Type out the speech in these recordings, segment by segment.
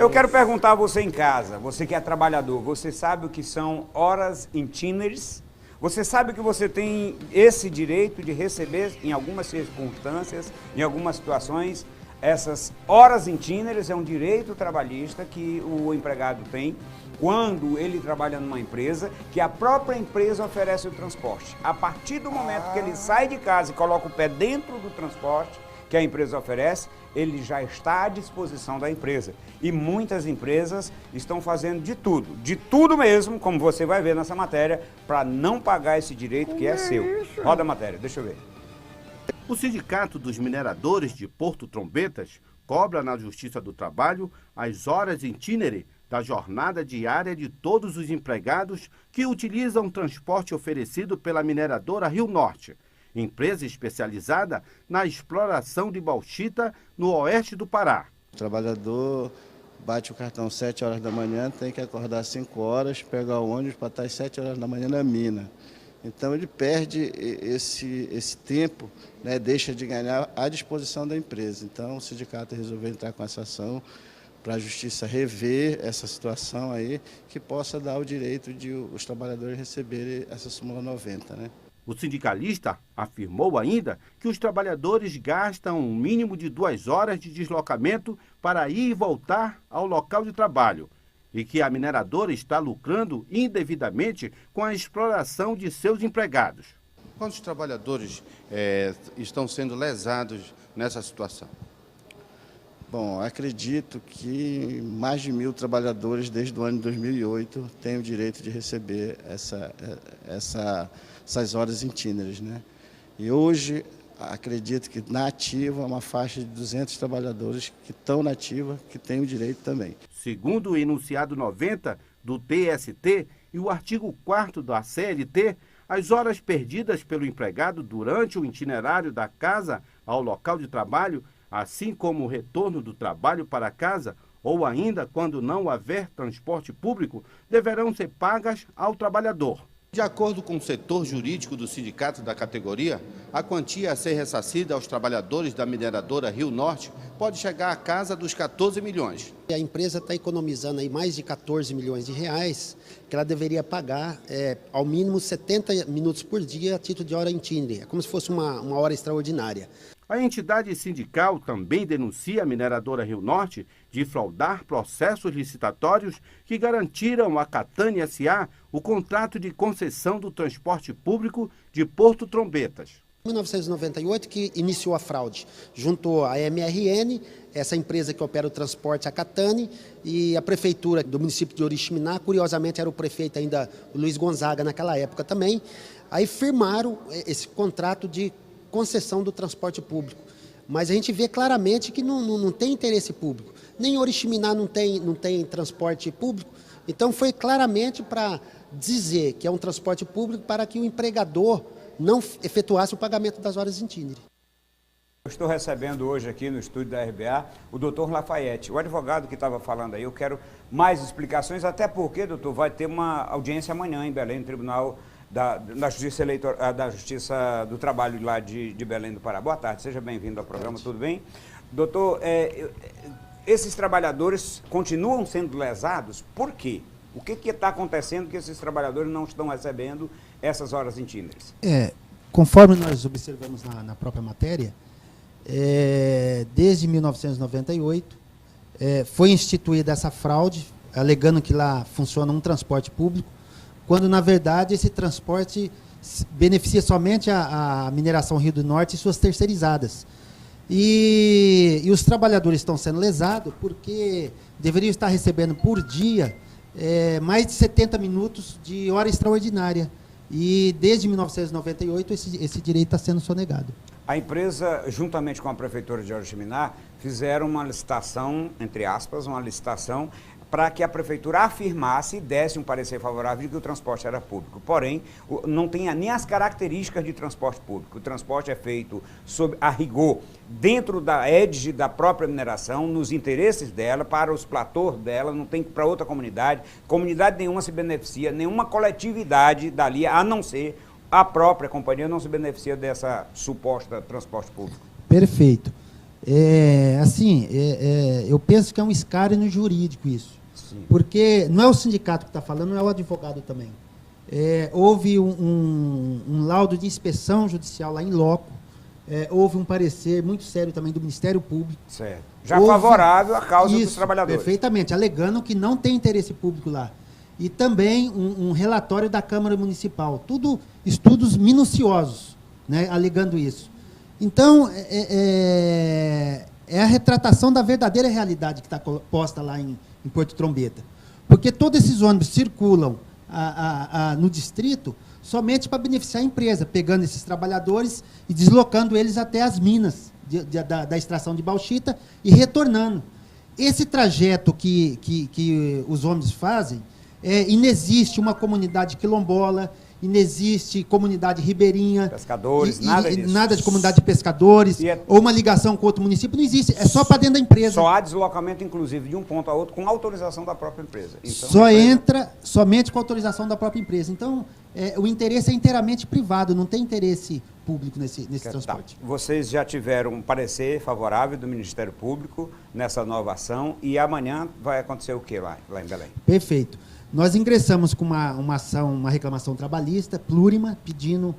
Eu quero perguntar a você em casa, você que é trabalhador, você sabe o que são horas itinerárias? Você sabe que você tem esse direito de receber, em algumas circunstâncias, em algumas situações, essas horas itinerárias é um direito trabalhista que o empregado tem quando ele trabalha numa empresa, que a própria empresa oferece o transporte. A partir do momento que ele sai de casa e coloca o pé dentro do transporte que a empresa oferece, ele já está à disposição da empresa. E muitas empresas estão fazendo de tudo mesmo, como você vai ver nessa matéria, para não pagar esse direito que é seu. Roda a matéria, deixa eu ver. O Sindicato dos Mineradores de Porto Trombetas cobra na Justiça do Trabalho as horas itinerárias da jornada diária de todos os empregados que utilizam o transporte oferecido pela mineradora Rio Norte, empresa especializada na exploração de bauxita no oeste do Pará. O trabalhador bate o cartão 7 horas da manhã, tem que acordar 5 horas, pegar o ônibus para estar às 7 horas da manhã na mina. Então ele perde esse tempo, né, deixa de ganhar à disposição da empresa. Então o sindicato resolveu entrar com essa ação para a justiça rever essa situação aí, que possa dar o direito de os trabalhadores receberem essa súmula 90, né? O sindicalista afirmou ainda que os trabalhadores gastam um mínimo de 2 horas de deslocamento para ir e voltar ao local de trabalho e que a mineradora está lucrando indevidamente com a exploração de seus empregados. Quantos trabalhadores estão sendo lesados nessa situação? Bom, acredito que mais de 1.000 trabalhadores desde o ano de 2008 têm o direito de receber essas horas itinerárias, né? E hoje acredito que na ativa uma faixa de 200 trabalhadores que estão na ativa que têm o direito também. Segundo o enunciado 90 do TST e o artigo 4º da CLT, as horas perdidas pelo empregado durante o itinerário da casa ao local de trabalho, assim como o retorno do trabalho para casa, ou ainda quando não houver transporte público, deverão ser pagas ao trabalhador. De acordo com o setor jurídico do sindicato da categoria, a quantia a ser ressarcida aos trabalhadores da mineradora Rio Norte pode chegar à casa dos 14 milhões. A empresa está economizando aí mais de 14 milhões de reais, que ela deveria pagar ao mínimo 70 minutos por dia a título de hora itinerária, como se fosse uma hora extraordinária. A entidade sindical também denuncia a mineradora Rio Norte de fraudar processos licitatórios que garantiram à Catani S.A. o contrato de concessão do transporte público de Porto Trombetas. Em 1998 que iniciou a fraude, juntou a MRN, essa empresa que opera o transporte, a Catani, e a prefeitura do município de Oriximiná, curiosamente era o prefeito ainda, o Luiz Gonzaga, naquela época também, aí firmaram esse contrato de concessão do transporte público. Mas a gente vê claramente que não tem interesse público. Nem Oriximiná não tem transporte público. Então foi claramente para dizer que é um transporte público para que o empregador não efetuasse o pagamento das horas itinerárias. Eu estou recebendo hoje aqui no estúdio da RBA o doutor Lafayette, o advogado que estava falando aí. Eu quero mais explicações, até porque, doutor, vai ter uma audiência amanhã em Belém, no Tribunal da Justiça do Trabalho lá de Belém do Pará. Boa tarde, seja bem-vindo ao programa, tudo bem? Doutor, esses trabalhadores continuam sendo lesados, por quê? O que está acontecendo que esses trabalhadores não estão recebendo essas horas itinerárias? Conforme nós observamos na própria matéria, desde 1998 foi instituída essa fraude, alegando que lá funciona um transporte público, quando, na verdade, esse transporte beneficia somente a mineração Rio do Norte e suas terceirizadas. E os trabalhadores estão sendo lesados porque deveriam estar recebendo por dia mais de 70 minutos de hora extraordinária. E, desde 1998, esse direito está sendo sonegado. A empresa, juntamente com a Prefeitura de Oriximiná, fizeram uma licitação, entre aspas, uma licitação para que a Prefeitura afirmasse e desse um parecer favorável de que o transporte era público. Porém, não tem nem as características de transporte público. O transporte é feito a rigor, dentro da égide da própria mineração, nos interesses dela, para os platôs dela, não tem para outra comunidade. Comunidade nenhuma se beneficia, nenhuma coletividade dali, a não ser a própria companhia, não se beneficia dessa suposta transporte público. Perfeito. Eu penso que é um escárnio no jurídico isso. Sim. Porque não é o sindicato que está falando, não é o advogado também. Houve um laudo de inspeção judicial lá em loco, houve um parecer muito sério também do Ministério Público. Certo. Já favorável à causa dos trabalhadores. Perfeitamente, alegando que não tem interesse público lá. E também um relatório da Câmara Municipal. Tudo estudos minuciosos, né, alegando isso. Então, é a retratação da verdadeira realidade que está posta lá em Porto Trombeta. Porque todos esses ônibus circulam no distrito somente para beneficiar a empresa, pegando esses trabalhadores e deslocando eles até as minas da extração de bauxita e retornando. Esse trajeto que os ônibus fazem, inexiste uma comunidade quilombola, inexiste comunidade ribeirinha. Pescadores, nada disso. Nada de comunidade de pescadores, ou uma ligação com outro município, não existe. É só para dentro da empresa. Só há deslocamento, inclusive, de um ponto a outro com autorização da própria empresa. Então, só entra somente com autorização da própria empresa. Então, o interesse é inteiramente privado, não tem interesse público nesse transporte. Tá. Vocês já tiveram um parecer favorável do Ministério Público nessa nova ação e amanhã vai acontecer o que lá em Belém? Perfeito. Nós ingressamos com uma ação, uma reclamação trabalhista, plurima, pedindo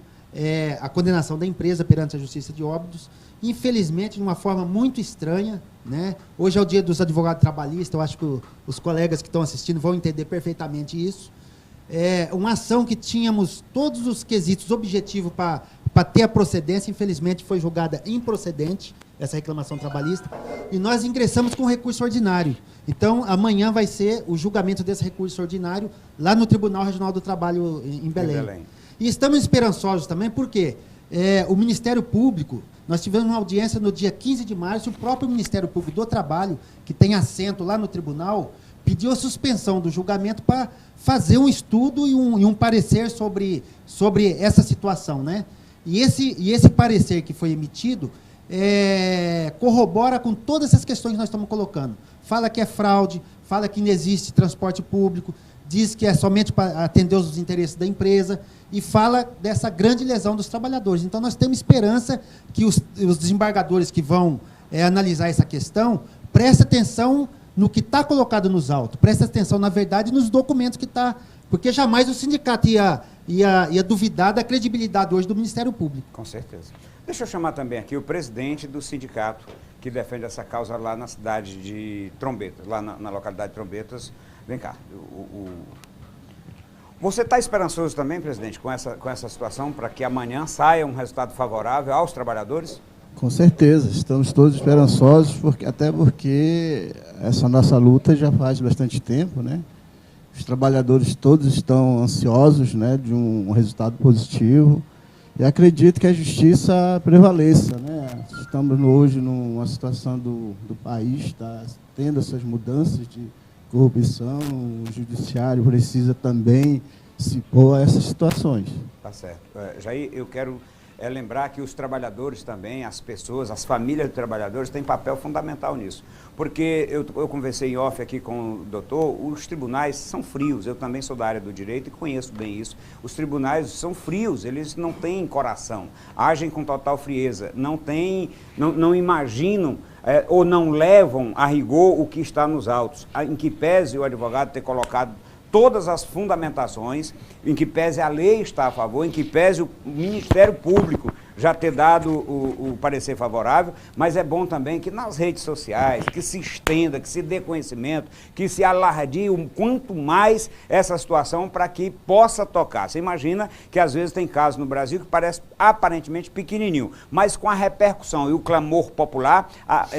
a condenação da empresa perante a Justiça de Óbidos. Infelizmente, de uma forma muito estranha, né? Hoje é o dia dos advogados trabalhistas, eu acho que os colegas que estão assistindo vão entender perfeitamente isso. Uma ação que tínhamos todos os quesitos objetivos para ter a procedência, infelizmente foi julgada improcedente, essa reclamação trabalhista, e nós ingressamos com recurso ordinário. Então, amanhã vai ser o julgamento desse recurso ordinário lá no Tribunal Regional do Trabalho em Belém. E estamos esperançosos também, porque o Ministério Público, nós tivemos uma audiência no dia 15 de março, o próprio Ministério Público do Trabalho, que tem assento lá no tribunal, pediu a suspensão do julgamento para fazer um estudo e um parecer sobre essa situação, né? E esse parecer que foi emitido corrobora com todas essas questões que nós estamos colocando. Fala que é fraude, fala que não existe transporte público, diz que é somente para atender os interesses da empresa e fala dessa grande lesão dos trabalhadores. Então, nós temos esperança que os desembargadores que vão analisar essa questão prestem atenção no que está colocado nos autos, prestem atenção, na verdade, nos documentos que está... Porque jamais o sindicato ia duvidar da credibilidade hoje do Ministério Público. Com certeza. Deixa eu chamar também aqui o presidente do sindicato que defende essa causa lá na cidade de Trombetas, lá na localidade de Trombetas. Vem cá. Você está esperançoso também, presidente, com essa situação, para que amanhã saia um resultado favorável aos trabalhadores? Com certeza, estamos todos esperançosos, até porque essa nossa luta já faz bastante tempo, né? Os trabalhadores todos estão ansiosos, né, de um resultado positivo. E acredito que a justiça prevaleça, né? Estamos hoje numa situação do país, está tendo essas mudanças de corrupção, o judiciário precisa também se pôr a essas situações. Tá certo. Jair, eu quero lembrar que os trabalhadores também, as pessoas, as famílias de trabalhadores têm papel fundamental nisso. Porque eu conversei em off aqui com o doutor, os tribunais são frios, eu também sou da área do direito e conheço bem isso. Os tribunais são frios, eles não têm coração, agem com total frieza, não imaginam ou não levam a rigor o que está nos autos, em que pese o advogado ter colocado todas as fundamentações, em que pese a lei estar a favor, em que pese o Ministério Público já ter dado o parecer favorável, mas é bom também que nas redes sociais, que se estenda, que se dê conhecimento, que se alargue quanto mais essa situação para que possa tocar. Você imagina que às vezes tem casos no Brasil que parece aparentemente pequenininho, mas com a repercussão e o clamor popular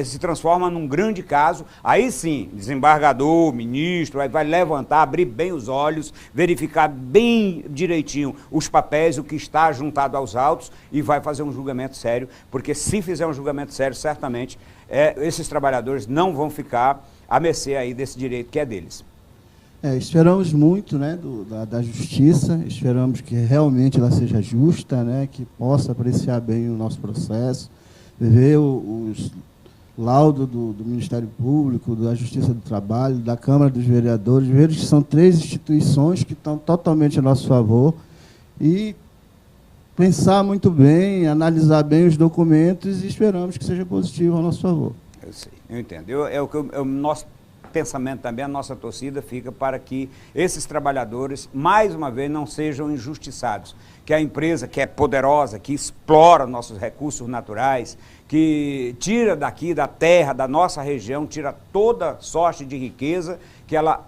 se transforma num grande caso. Aí sim, desembargador, ministro, vai levantar, abrir bem os olhos, verificar bem direitinho os papéis, o que está juntado aos autos e vai fazer um julgamento sério, porque se fizer um julgamento sério, certamente esses trabalhadores não vão ficar à mercê aí desse direito que é deles. Esperamos muito, né, da justiça, esperamos que realmente ela seja justa, né, que possa apreciar bem o nosso processo, ver os laudos do Ministério Público, da Justiça do Trabalho, da Câmara dos Vereadores, ver que são 3 instituições que estão totalmente a nosso favor e pensar muito bem, analisar bem os documentos e esperamos que seja positivo a nosso favor. Eu sei, eu entendo. O nosso pensamento também, a nossa torcida fica para que esses trabalhadores, mais uma vez, não sejam injustiçados. Que a empresa que é poderosa, que explora nossos recursos naturais, que tira daqui da terra, da nossa região, tira toda sorte de riqueza, que ela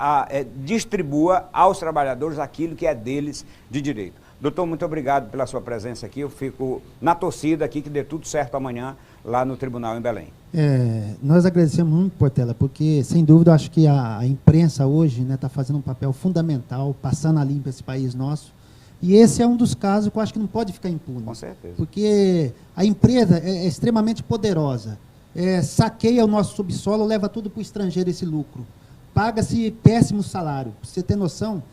distribua aos trabalhadores aquilo que é deles de direito. Doutor, muito obrigado pela sua presença aqui. Eu fico na torcida aqui que dê tudo certo amanhã lá no tribunal em Belém. Nós agradecemos muito, Portela, porque, sem dúvida, eu acho que a imprensa hoje está fazendo um papel fundamental, passando a limpo esse país nosso. E esse é um dos casos que eu acho que não pode ficar impune. Com certeza. Porque a empresa é extremamente poderosa. Saqueia o nosso subsolo, leva tudo para o estrangeiro esse lucro. Paga-se péssimo salário. Para você ter noção,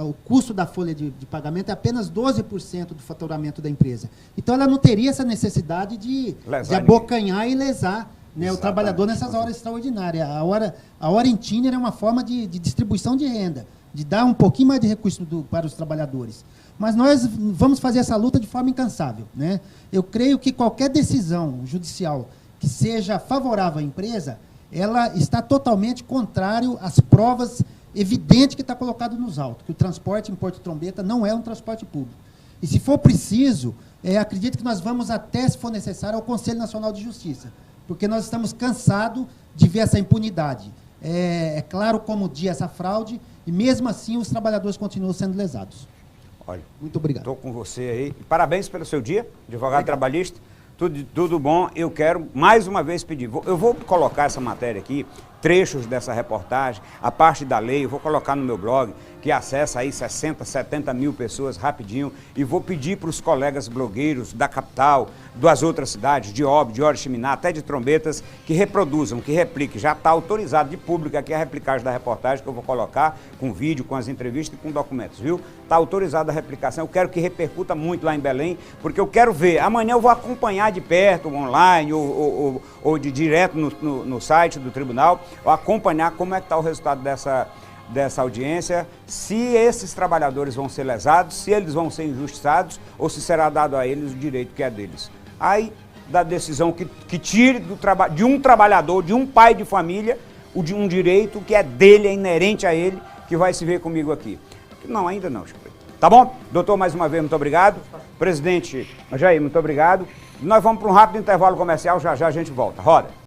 o custo da folha de pagamento é apenas 12% do faturamento da empresa. Então, ela não teria essa necessidade de abocanhar e lesar, né, o trabalhador nessas horas extraordinárias. A hora em Tiner é uma forma de distribuição de renda, de dar um pouquinho mais de recurso para os trabalhadores. Mas nós vamos fazer essa luta de forma incansável, né? Eu creio que qualquer decisão judicial que seja favorável à empresa, ela está totalmente contrário às provas evidentes que está colocado nos autos, que o transporte em Porto Trombeta não é um transporte público. E se for preciso, acredito que nós vamos até, se for necessário, ao Conselho Nacional de Justiça, porque nós estamos cansados de ver essa impunidade. É claro como dia essa fraude, e mesmo assim os trabalhadores continuam sendo lesados. Olha, muito obrigado. Estou com você aí. Parabéns pelo seu dia, advogado trabalhista. Tudo bom. Eu quero mais uma vez pedir. Eu vou colocar essa matéria aqui, trechos dessa reportagem, a parte da lei, eu vou colocar no meu blog, que acessa aí 60, 70 mil pessoas rapidinho, e vou pedir para os colegas blogueiros da capital, das outras cidades, de Óbidos, de Oriximiná, até de Trombetas, que reproduzam, que repliquem. Já está autorizado de público aqui a replicagem da reportagem que eu vou colocar com vídeo, com as entrevistas e com documentos, viu? Está autorizada a replicação. Eu quero que repercuta muito lá em Belém, porque eu quero ver. Amanhã eu vou acompanhar de perto, online ou de direto no site do tribunal, acompanhar como é que está o resultado dessa audiência, se esses trabalhadores vão ser lesados, se eles vão ser injustiçados ou se será dado a eles o direito que é deles. Aí, da decisão que tire de um trabalhador, de um pai de família, de um direito que é dele, é inerente a ele, que vai se ver comigo aqui. Não, ainda não, Chico. Tá bom? Doutor, mais uma vez, muito obrigado. Presidente Jair, muito obrigado. Nós vamos para um rápido intervalo comercial, já já a gente volta. Roda.